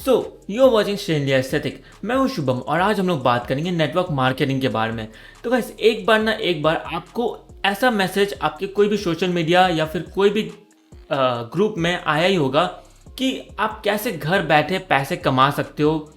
So you are watching Shrendia aesthetic. मैं हूँ शुभम और आज हम लोग बात करेंगे नेटवर्क मार्केटिंग के बारे में। तो गाइस एक बार आपको ऐसा मैसेज आपके कोई भी सोशल मीडिया या फिर कोई भी ग्रुप में आया ही होगा कि आप कैसे घर बैठे पैसे कमा सकते हो।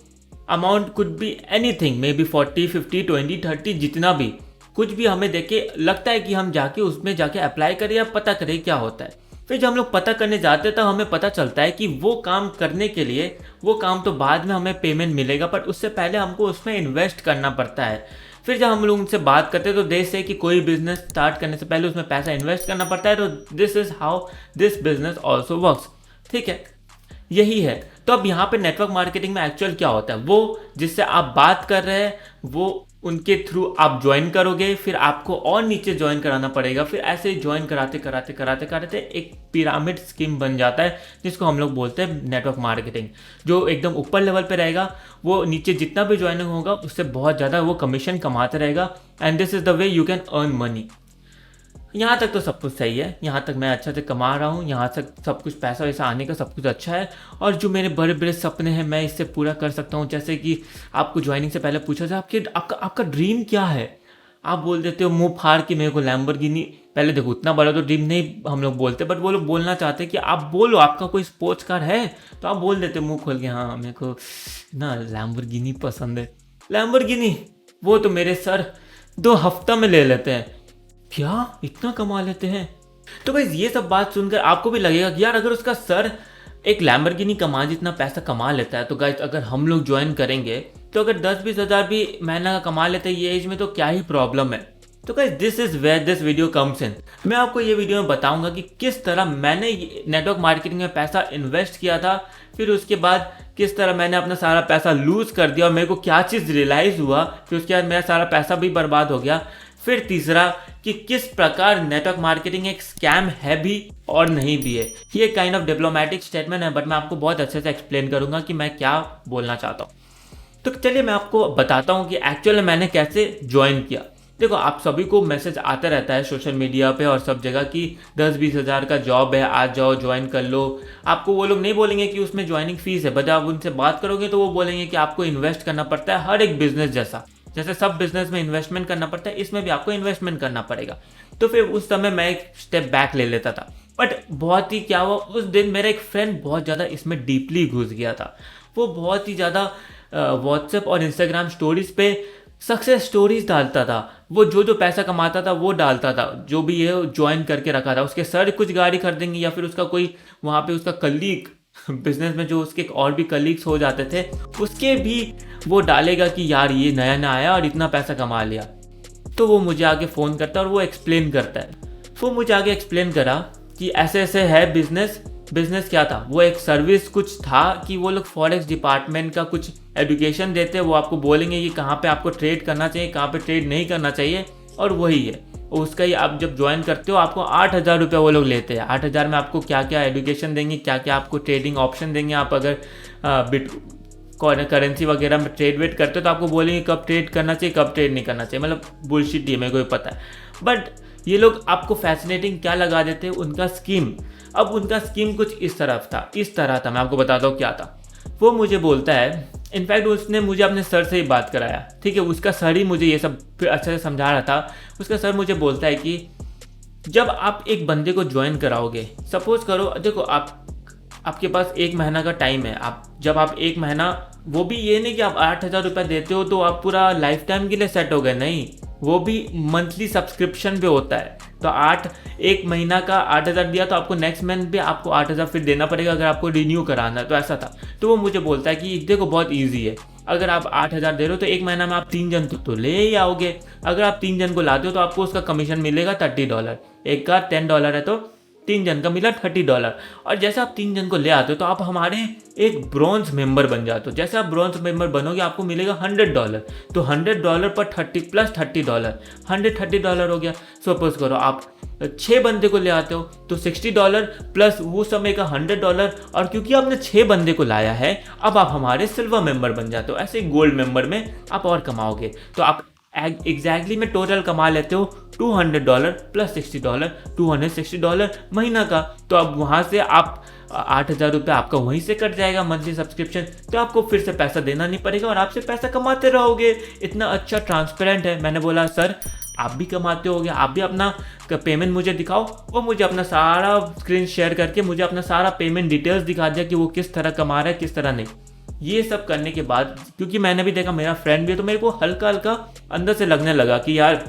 Amount could be anything, may be 40, 50, 20, 30, जितना भी कुछ भी हमें देखे लगता है कि हम जाके उसमें जाके अप्लाई करें या पता करें क्या होता है। फिर जब हम लोग पता करने जाते हैं तो हमें पता चलता है कि वो काम करने के लिए वो काम तो बाद में हमें पेमेंट मिलेगा, पर उससे पहले हमको उसमें इन्वेस्ट करना पड़ता है। फिर जब हम लोग उनसे बात करते हैं तो दे से कि कोई बिजनेस स्टार्ट करने से पहले उसमें पैसा इन्वेस्ट करना पड़ता है। तो this is how this business also works. ठीक है, यही है। तो अब यहाँ पे नेटवर्क मार्केटिंग में एक्चुअल क्या होता है, वो जिससे आप बात कर रहे हैं वो उनके थ्रू आप ज्वाइन करोगे, फिर आपको और नीचे ज्वाइन कराना पड़ेगा, फिर ऐसे ही ज्वाइन कराते कराते कराते कराते एक पिरामिड स्कीम बन जाता है जिसको हम लोग बोलते हैं नेटवर्क मार्केटिंग। जो एकदम ऊपर लेवल पे रहेगा वो नीचे जितना भी ज्वाइनिंग होगा उससे बहुत ज़्यादा वो कमीशन कमाते रहेगा। And this is the way you can earn money. यहाँ तक तो सब कुछ सही है, यहाँ तक मैं अच्छा से कमा रहा हूँ, यहाँ तक सब कुछ पैसा वैसा आने का सब कुछ अच्छा है। और जो मेरे बड़े बड़े सपने हैं मैं इससे पूरा कर सकता हूँ। जैसे कि आपको ज्वाइनिंग से पहले पूछा जाए आपका ड्रीम क्या है, आप बोल देते हो मुँह फाड़ के मेरे को लैम्बोर्गिनी। पहले देखो उतना बड़ा तो ड्रीम नहीं हम लोग बोलते, बट वो लोग बोलना चाहते हैं कि आप बोलो आपका कोई स्पोर्ट्स कार है, तो आप बोल देते मुँह खोल के हाँ मेरे को ना लैम्बोर्गिनी पसंद है। लैम्बोर्गिनी वो तो मेरे सर 2 हफ्ता में ले लेते हैं। क्या इतना कमा लेते हैं? तो भाई ये सब बात सुनकर आपको भी लगेगा कि यार अगर उसका सर एक लैम्बोर्गिनी कमा जितना पैसा कमा लेता है तो गाइस अगर हम लोग ज्वाइन करेंगे तो अगर 10-20 हज़ार भी महीना का कमा लेते हैं ये एज में तो क्या ही प्रॉब्लम है। तो guys this is where this video comes in. मैं आपको ये वीडियो में बताऊंगा कि किस तरह मैंने नेटवर्क मार्केटिंग में पैसा इन्वेस्ट किया था, फिर उसके बाद किस तरह मैंने अपना सारा पैसा लूज कर दिया और मेरे को क्या चीज़ रियलाइज़ हुआ, फिर उसके बाद मेरा सारा पैसा भी बर्बाद हो गया। फिर तीसरा कि किस प्रकार नेटवर्क मार्केटिंग एक स्कैम है भी और नहीं भी है। ये काइंड ऑफ डिप्लोमेटिक स्टेटमेंट है, बट मैं आपको बहुत अच्छे से एक्सप्लेन करूंगा कि मैं क्या बोलना चाहता हूँ। तो चलिए मैं आपको बताता हूँ कि एक्चुअली मैंने कैसे ज्वाइन किया। देखो आप सभी को मैसेज आता रहता है सोशल मीडिया पे और सब जगह कि 10-20 हज़ार का जॉब है, आज जाओ ज्वाइन कर लो। आपको वो लोग नहीं बोलेंगे कि उसमें ज्वाइनिंग फीस है, बट आप उनसे बात करोगे तो वो बोलेंगे कि आपको इन्वेस्ट करना पड़ता है। हर एक बिजनेस जैसे सब बिजनेस में इन्वेस्टमेंट करना पड़ता है, इसमें भी आपको इन्वेस्टमेंट करना पड़ेगा। तो फिर उस समय मैं एक स्टेप बैक ले लेता था। बट बहुत ही क्या हुआ उस दिन मेरा एक फ्रेंड बहुत ज़्यादा इसमें डीपली घुस गया था। वो बहुत ही ज़्यादा व्हाट्सएप और इंस्टाग्राम स्टोरीज पे सक्सेस स्टोरीज डालता था। वो जो पैसा कमाता था वो डालता था, जो भी ये ज्वाइन करके रखा था। उसके सर कुछ गाड़ी खरीदेंगे या फिर उसका कोई वहाँ पे उसका कलीग बिजनेस में जो उसके और भी कलीग्स हो जाते थे उसके भी वो डालेगा कि यार ये नया नया आया और इतना पैसा कमा लिया। तो वो मुझे आगे फ़ोन करता है और वो एक्सप्लेन करता है। वो मुझे आगे एक्सप्लेन करा कि ऐसे ऐसे है बिजनेस क्या था, वो एक सर्विस कुछ था कि वो लोग फॉरेक्स डिपार्टमेंट का कुछ एजुकेशन देते हैं। वो आपको बोलेंगे कि कहाँ पे आपको ट्रेड करना चाहिए, कहाँ पे ट्रेड नहीं करना चाहिए, और वही है उसका ही। आप जब ज्वाइन करते हो आपको 8,000 रुपये वो लोग लेते हैं। 8,000 में आपको क्या क्या एजुकेशन देंगे, क्या क्या आपको ट्रेडिंग ऑप्शन देंगे। आप अगर बिट करेंसी वगैरह में ट्रेड वेट करते हो तो आपको बोलेंगे कब ट्रेड करना चाहिए कब ट्रेड नहीं करना चाहिए। मतलब बुलशिट ही, मेरे को भी पता है। बट ये लोग आपको फैसिनेटिंग क्या लगा देते हैं, उनका स्कीम। अब उनका स्कीम कुछ इस तरह था। मैं आपको बताता हूँ क्या था। वो मुझे बोलता है, इनफैक्ट उसने मुझे अपने सर से ही बात कराया। ठीक है, उसका सर ही मुझे ये सब फिर अच्छे से समझा रहा था। उसका सर मुझे बोलता है कि जब आप एक बंदे को ज्वाइन कराओगे, सपोज करो देखो आपके पास 1 महीना का टाइम है। जब आप 1 महीना, वो भी ये नहीं कि आप 8,000 रुपये देते हो तो आप पूरा लाइफ टाइम के लिए सेट हो गए, नहीं। वो भी मंथली सब्सक्रिप्शन पे होता है। तो 1 महीना का 8,000 दिया तो आपको नेक्स्ट मंथ भी आपको 8,000 फिर देना पड़ेगा अगर आपको रिन्यू कराना है। तो ऐसा था। तो वो मुझे बोलता है कि देखो बहुत ईजी है, अगर आप 8,000 दे रहे हो तो 1 महीना में आप 3 जन तो ले ही आओगे। अगर आप 3 जन को लाते हो तो आपको उसका कमीशन मिलेगा $30। एक का $10 है तो 3 जन का मिला $30। और जैसे आप 3 जन को ले आते हो तो आप हमारे एक ब्रॉन्ज मेंबर बन जाते हो। जैसे आप ब्रॉन्ज मेंबर बनोगे आपको मिलेगा $100। तो $100 पर 30 प्लस $30, $130 हो गया। सपोज करो आप 6 बंदे को ले आते हो तो $60 प्लस वो समय का $100। और क्योंकि आपने 6 बंदे को लाया है अब आप हमारे सिल्वर मेंबर बन जाते हो। ऐसे गोल्ड मेंबर में आप और कमाओगे। तो आप एग्जैक्टली में टोटल कमा लेते हो $200 प्लस $60, $260 महीना का। तो अब वहाँ से आप 8,000 रुपये आपका वहीं से कट जाएगा मंथली सब्सक्रिप्शन, तो आपको फिर से पैसा देना नहीं पड़ेगा और आपसे पैसा कमाते रहोगे। इतना अच्छा ट्रांसपेरेंट है। मैंने बोला सर आप भी कमाते होगे, आप भी अपना पेमेंट मुझे दिखाओ। वो मुझे अपना सारा स्क्रीन शेयर करके मुझे अपना सारा पेमेंट डिटेल्स दिखा दिया कि वो किस तरह कमा रहा है किस तरह नहीं। ये सब करने के बाद क्योंकि मैंने भी देखा मेरा फ्रेंड भी है, तो मेरे को हल्का हल्का अंदर से लगने लगा कि यार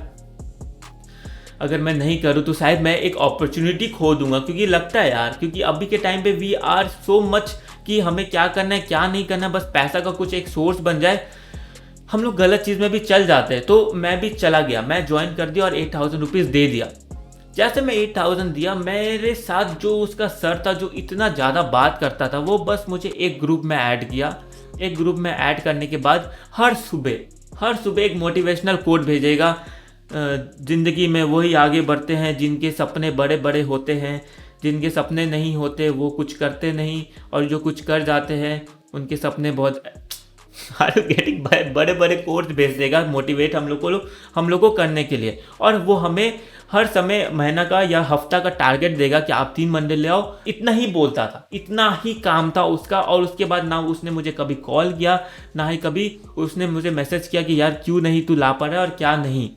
अगर मैं नहीं करूँ तो शायद मैं एक अपॉर्चुनिटी खो दूंगा। क्योंकि लगता है यार, क्योंकि अभी के टाइम पे वी आर सो मच कि हमें क्या करना है क्या नहीं करना, बस पैसा का कुछ एक सोर्स बन जाए, हम लोग गलत चीज़ में भी चल जाते हैं। तो मैं भी चला गया, मैं ज्वाइन कर दिया और 8,000 रुपीज़ दे दिया। जैसे मैं 8,000 दिया, मेरे साथ जो उसका सर था जो इतना ज़्यादा बात करता था, वो बस मुझे एक ग्रुप में ऐड किया। एक ग्रुप में ऐड करने के बाद हर सुबह एक मोटिवेशनल कोट भेजेगा, ज़िंदगी में वही आगे बढ़ते हैं जिनके सपने बड़े बड़े होते हैं, जिनके सपने नहीं होते वो कुछ करते नहीं, और जो कुछ कर जाते हैं उनके सपने बहुत गेटिंग बड़े बड़े कोर्स भेज देगा मोटिवेट हम लोग को करने के लिए। और वो हमें हर समय महीना का या हफ्ता का टारगेट देगा कि आप 3 मंडे ले आओ। इतना ही बोलता था, इतना ही काम था उसका। और उसके बाद ना उसने मुझे कभी कॉल किया, ना ही कभी उसने मुझे मैसेज किया कि यार क्यों नहीं तू ला पा रहा है और क्या नहीं।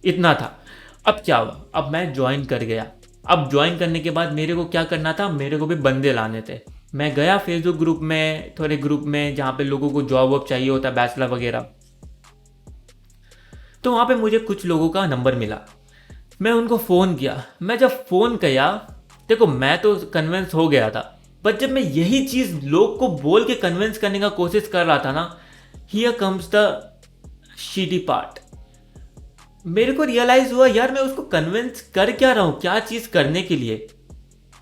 इतना था। अब क्या हुआ, अब मैं ज्वाइन कर गया। अब ज्वाइन करने के बाद मेरे को क्या करना था, मेरे को भी बंदे लाने थे। मैं गया फेसबुक ग्रुप में, थोड़े ग्रुप में जहाँ पे लोगों को जॉब वॉब चाहिए होता है, बैचलर वगैरह। तो वहाँ पे मुझे कुछ लोगों का नंबर मिला, मैं उनको फ़ोन किया। मैं जब फ़ोन किया, देखो मैं तो कन्विंस हो गया था, बट जब मैं यही चीज़ लोग को बोल के कन्विंस करने का कोशिश कर रहा था ना, हियर कम्स द शीटी पार्ट। मेरे को रियलाइज़ हुआ यार मैं उसको कन्विंस कर क्या रहा हूँ, क्या चीज़ करने के लिए।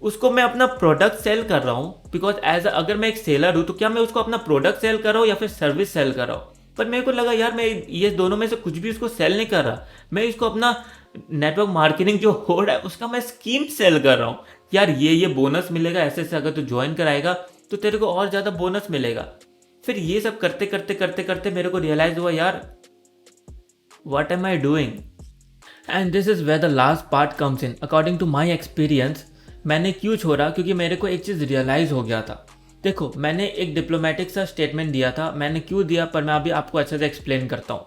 उसको मैं अपना प्रोडक्ट सेल कर रहा हूँ, बिकॉज अगर मैं एक सेलर हूँ तो क्या मैं उसको अपना प्रोडक्ट सेल कर रहा हूँ या फिर सर्विस सेल कर रहा हूँ। पर मेरे को लगा यार मैं ये दोनों में से कुछ भी उसको सेल नहीं कर रहा, मैं इसको अपना नेटवर्क मार्केटिंग जो हो रहा है उसका मैं स्कीम सेल कर रहा हूँ। यार ये बोनस मिलेगा ऐसे ऐसे, अगर तू ज्वाइन कराएगा तो तेरे को और ज़्यादा बोनस मिलेगा। फिर ये सब करते करते करते करते मेरे को रियलाइज़ हुआ यार what am I doing? And this is where the last part comes in. According to my experience, मैंने क्यों छोड़ा, क्योंकि मेरे को एक चीज़ रियलाइज़ हो गया था। देखो मैंने एक डिप्लोमेटिक सा स्टेटमेंट दिया था, मैंने क्यों दिया पर मैं अभी आपको अच्छे से एक्सप्लेन करता हूँ।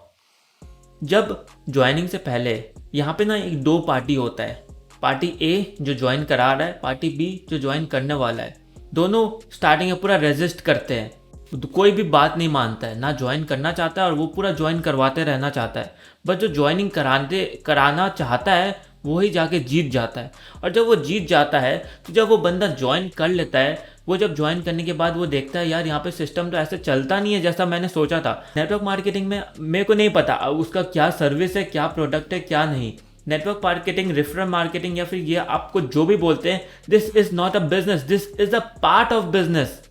जब ज्वाइनिंग से पहले यहाँ पे ना एक 2 पार्टी होता है, पार्टी ए जो ज्वाइन करा रहा है, पार्टी बी जो ज्वाइन करने वाला है। दोनों स्टार्टिंग में पूरा रेजिस्ट करते हैं, तो कोई भी बात नहीं मानता है, ना ज्वाइन करना चाहता है और वो पूरा ज्वाइन करवाते रहना चाहता है। बस जो ज्वाइनिंग कराना चाहता है वही जाके जीत जाता है। और जब वो जीत जाता है तो जब वो बंदा ज्वाइन कर लेता है, वो जब ज्वाइन करने के बाद वो देखता है यार यहाँ पे सिस्टम तो ऐसे चलता नहीं है जैसा मैंने सोचा था। नेटवर्क मार्केटिंग में मेरे को नहीं पता उसका क्या सर्विस है, क्या प्रोडक्ट है, क्या नहीं। नेटवर्क मार्केटिंग, रेफरल मार्केटिंग या फिर ये आपको जो भी बोलते हैं, this is not a business, this is a part of business.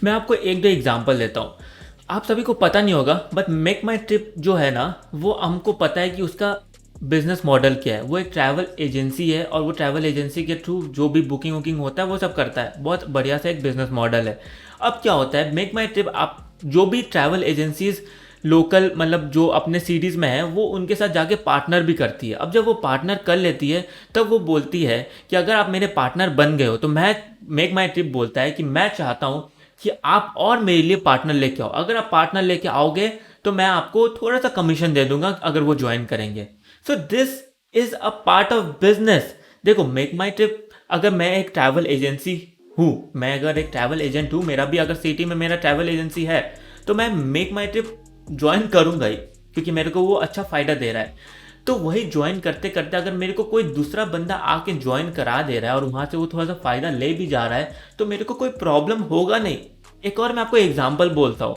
मैं आपको 1-2 एग्जाम्पल देता हूँ। आप सभी को पता नहीं होगा बट मेक माई ट्रिप जो है ना, वो हमको पता है कि उसका बिजनेस मॉडल क्या है। वो एक ट्रैवल एजेंसी है और वो ट्रैवल एजेंसी के थ्रू जो भी बुकिंग वुकिंग होता है वो सब करता है। बहुत बढ़िया सा एक बिजनेस मॉडल है। अब क्या होता है, मेक माई ट्रिप आप जो भी ट्रैवल एजेंसीज लोकल मतलब जो अपने सिटीज़ में है वो उनके साथ जाके पार्टनर भी करती है। अब जब वो पार्टनर कर लेती है तब वो बोलती है कि अगर आप मेरे पार्टनर बन गए हो तो मैं, मेक माई ट्रिप बोलता है कि मैं चाहता हूँ कि आप और मेरे लिए पार्टनर लेके आओ। अगर आप पार्टनर लेके आओगे तो मैं आपको थोड़ा सा कमीशन दे दूंगा अगर वो ज्वाइन करेंगे। So this is a part of business. देखो मेक माई ट्रिप, अगर मैं एक ट्रैवल एजेंसी हूँ, मैं अगर एक ट्रैवल एजेंट हूँ, मेरा भी अगर सिटी में मेरा ट्रैवल एजेंसी है तो मैं मेक माई ट्रिप ज्वाइन करूँगा ही, क्योंकि मेरे को वो अच्छा फ़ायदा दे रहा है। तो वही ज्वाइन करते करते अगर मेरे को कोई दूसरा बंदा आके ज्वाइन करा दे रहा है और वहाँ से वो थोड़ा सा फ़ायदा ले भी जा रहा है तो मेरे को कोई प्रॉब्लम होगा नहीं। एक और मैं आपको एग्जांपल बोलता हूँ।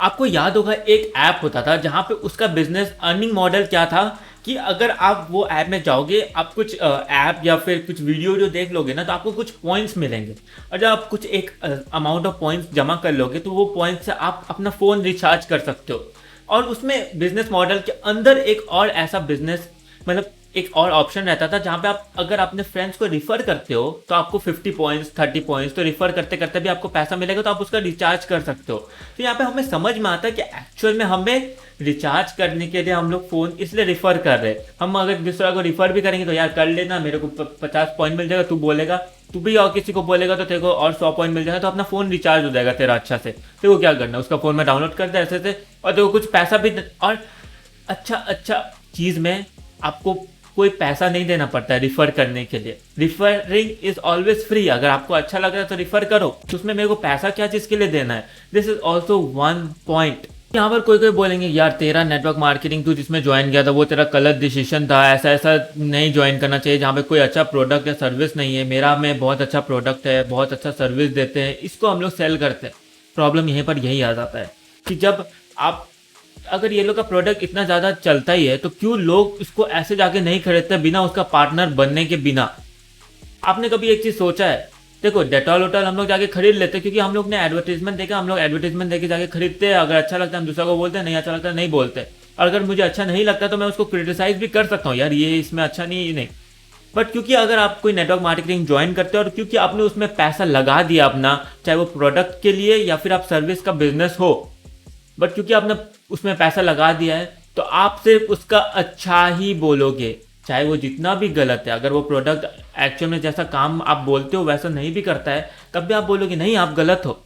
आपको याद होगा एक ऐप होता था जहाँ पे उसका बिजनेस अर्निंग मॉडल क्या था कि अगर आप वो ऐप में जाओगे, आप कुछ ऐप या फिर कुछ वीडियो जो देख लोगे ना तो आपको कुछ पॉइंट्स मिलेंगे, और जब आप कुछ एक अमाउंट ऑफ पॉइंट्स जमा कर लोगे तो वो पॉइंट्स से आप अपना फ़ोन रिचार्ज कर सकते हो। और उसमें बिजनेस मॉडल के अंदर एक और ऐसा बिजनेस मतलब एक और ऑप्शन रहता था जहाँ पे आप अगर अपने फ्रेंड्स को रिफ़र करते हो तो आपको 50 पॉइंट्स 30 पॉइंट्स तो रिफ़र करते करते भी आपको पैसा मिलेगा, तो आप उसका रिचार्ज कर सकते हो। तो यहाँ पे हमें समझ में आता है कि एक्चुअल में हमें रिचार्ज करने के लिए हम लोग फ़ोन इसलिए रिफ़र कर रहे हैं। हम अगर दूसरा को रिफ़र भी करेंगे तो यार कर लेना, मेरे को 50 पॉइंट मिल जाएगा, तू बोलेगा, तू भी और किसी को बोलेगा तो तेरे को और 100 पॉइंट मिल जाएगा, तो अपना फ़ोन रिचार्ज हो जाएगा तेरा अच्छा से। तेरे को क्या करना है, उसका फ़ोन में डाउनलोड कर दे ऐसे से, और तेरे को कुछ पैसा भी, और अच्छा चीज़ में आपको कोई पैसा नहीं देना पड़ता है रिफ़र करने के लिए। Referring is always free. अगर आपको अच्छा लग रहा है तो रिफ़र करो, तो उसमें मेरे को पैसा क्या चीज़ के लिए देना है। This is also one point. यहाँ पर कोई बोलेंगे यार तेरा नेटवर्क मार्केटिंग तू जिसमें ज्वाइन किया था वो तेरा गलत डिसीजन था, ऐसा नहीं ज्वाइन करना चाहिए जहाँ पे कोई अच्छा प्रोडक्ट या सर्विस नहीं है। मेरा में बहुत अच्छा प्रोडक्ट है, बहुत अच्छा सर्विस देते हैं, इसको हम लोग सेल करते हैं। प्रॉब्लम यहीं पर यही आ जाता है कि जब आप, अगर ये लोग का प्रोडक्ट इतना ज़्यादा चलता ही है तो क्यों लोग इसको ऐसे जाके नहीं खरीदते बिना उसका पार्टनर बनने के बिना। आपने कभी एक चीज़ सोचा है, देखो डेटॉल वोटॉल हम लोग जाके खरीद लेते हैं क्योंकि हम लोग ने एडवर्टीजमेंट देखा, हम लोग एडवर्टीजमेंट देके जाके खरीदते हैं। अगर अच्छा लगता है हम दूसरा को बोलते हैं, नहीं अच्छा लगता है नहीं बोलते। और अगर मुझे अच्छा नहीं लगता तो मैं उसको क्रिटिसाइज भी कर सकता हूँ, यार ये इसमें अच्छा नहीं है, ये नहीं। बट क्योंकि अगर आप कोई नेटवर्क मार्केटिंग ज्वाइन करते हो और क्योंकि आपने उसमें पैसा लगा दिया अपना, चाहे वो प्रोडक्ट के लिए या फिर आप सर्विस का बिजनेस हो, बट क्योंकि आपने उसमें पैसा लगा दिया है तो आप सिर्फ उसका अच्छा ही बोलोगे, चाहे वो जितना भी गलत है। अगर वो प्रोडक्ट एक्चुअल में जैसा काम आप बोलते हो वैसा नहीं भी करता है तब भी आप बोलोगे नहीं आप गलत हो,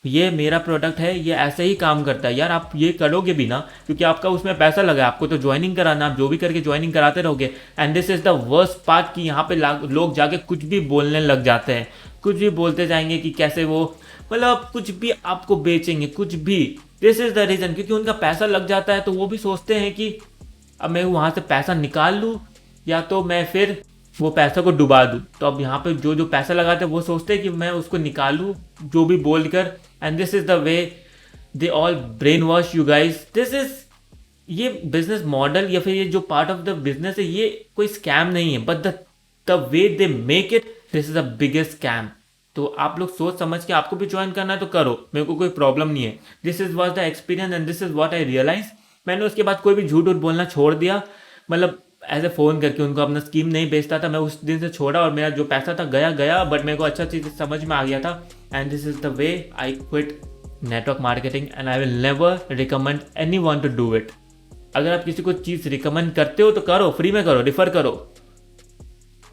ये मेरा प्रोडक्ट है, ये ऐसे ही काम करता है। यार आप ये करोगे भी ना क्योंकि आपका उसमें पैसा लगा है, आपको तो ज्वाइनिंग कराना, आप जो भी करके ज्वाइनिंग कराते रहोगे। And this is the worst part कि यहाँ पे लोग जाके कुछ भी बोलने लग जाते हैं, कुछ भी बोलते जाएंगे कि कैसे वो, मतलब कुछ भी आपको बेचेंगे, कुछ भी। दिस इज द रीज़न, क्योंकि उनका पैसा लग जाता है तो वो भी सोचते हैं कि अब मैं वहाँ से पैसा निकाल लूँ या तो मैं फिर वो पैसा को डुबा दूँ। तो अब यहाँ पे जो पैसा लगाते हैं वो सोचते हैं कि मैं उसको निकालूँ जो भी बोल कर। And this is the way they all brain wash you guys. This is, ये बिजनेस मॉडल या फिर ये जो पार्ट ऑफ द बिजनेस है ये कोई स्कैम नहीं है, but the way they make it, this is the biggest scam. तो आप लोग सोच समझ के, आपको भी ज्वाइन करना है तो करो, मेरे को कोई प्रॉब्लम नहीं है। This is was the experience and this is what I realise. मैंने उसके बाद कोई भी झूठ बोलना छोड़ दिया, मतलब ऐसे फ़ोन करके उनको अपना स्कीम नहीं बेचता था। मैं उस दिन से छोड़ा और मेरा जो पैसा था गया, बट मेरे को अच्छा चीज़ समझ में आ गया था। And this is the way I quit network marketing and I will never recommend any one two do it. अगर आप किसी को चीज़ रिकमेंड करते हो तो करो, फ्री में करो, रिफ़र करो।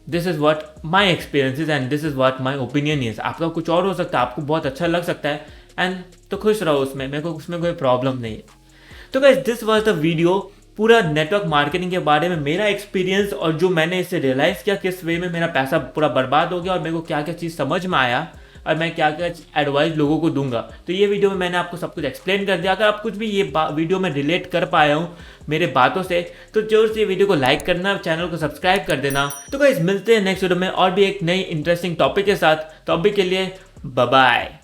This is what my experience is and this is what my opinion is. आपका कुछ और हो सकता है, आपको बहुत अच्छा लग सकता है एंड तो खुश रहो उसमें, मेरे को उसमें कोई प्रॉब्लम नहीं है। तो guys this was the video, पूरा नेटवर्क मार्केटिंग के बारे में मेरा एक्सपीरियंस और जो मैंने इससे रियलाइज़ किया किस वे में मेरा पैसा पूरा बर्बाद हो गया और मेरे को क्या क्या चीज़ समझ में आया और मैं क्या क्या एडवाइस लोगों को दूंगा। तो ये वीडियो में मैंने आपको सब कुछ एक्सप्लेन कर दिया। अगर आप कुछ भी ये वीडियो में रिलेट कर पाया हूँ मेरे बातों से तो जरूर से वीडियो को लाइक करना, चैनल को सब्सक्राइब कर देना। तो गाइस मिलते हैं नेक्स्ट वीडियो में और भी एक नई इंटरेस्टिंग टॉपिक के साथ। तो अभी के लिए बाय बाय।